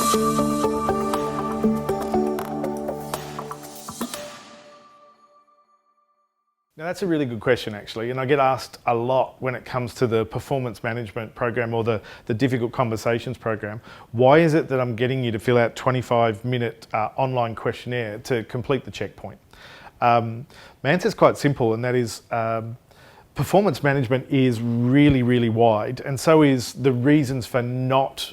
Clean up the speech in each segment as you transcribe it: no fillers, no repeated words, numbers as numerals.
Now that's a really good question actually, and I get asked a lot when it comes to the performance management program or the difficult conversations program. Why is it that I'm getting you to fill out 25-minute online questionnaire to complete the checkpoint? My answer is quite simple, and that is performance management is really, really wide, and so is the reasons for not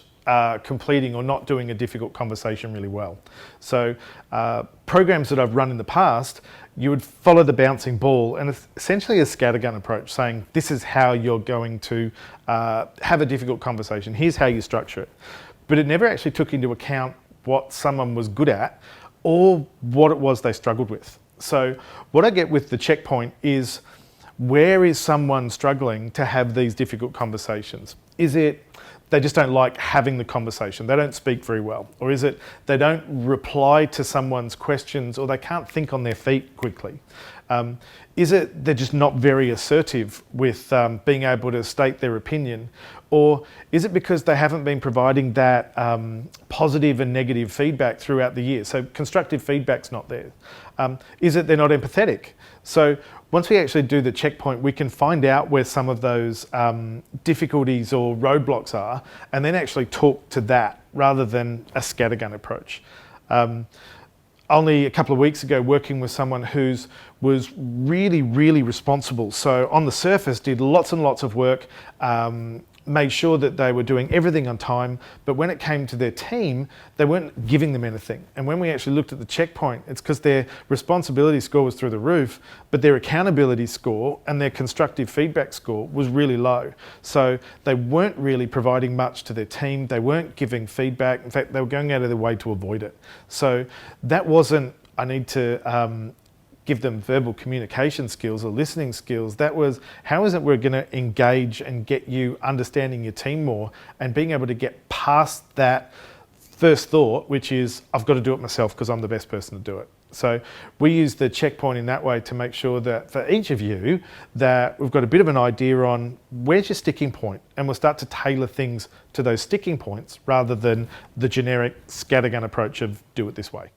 completing or not doing a difficult conversation really well. So programs that I've run in the past, you would follow the bouncing ball and it's essentially a scattergun approach, saying this is how you're going to have a difficult conversation, here's how you structure it. But it never actually took into account what someone was good at or what it was they struggled with. So what I get with the checkpoint is, where is someone struggling to have these difficult conversations? Is it they just don't like having the conversation, they don't speak very well? Or is it they don't reply to someone's questions, or they can't think on their feet quickly? Is it they're just not very assertive with being able to state their opinion? Or is it because they haven't been providing that positive and negative feedback throughout the year? So constructive feedback's not there. Is it they're not empathetic? So once we actually do the checkpoint, we can find out where some of those difficulties or roadblocks are, and then actually talk to that rather than a scattergun approach. Only a couple of weeks ago, working with someone who was really, really responsible. So on the surface, did lots and lots of work, made sure that they were doing everything on time, but when it came to their team, they weren't giving them anything. And when we actually looked at the checkpoint, it's because their responsibility score was through the roof, but their accountability score and their constructive feedback score was really low. So they weren't really providing much to their team, they weren't giving feedback, in fact, they were going out of their way to avoid it. So that wasn't, I need to give them verbal communication skills or listening skills. That was, how is it we're going to engage and get you understanding your team more and being able to get past that first thought, which is, I've got to do it myself because I'm the best person to do it. So we use the checkpoint in that way to make sure that for each of you, that we've got a bit of an idea on where's your sticking point, and we'll start to tailor things to those sticking points rather than the generic scattergun approach of do it this way.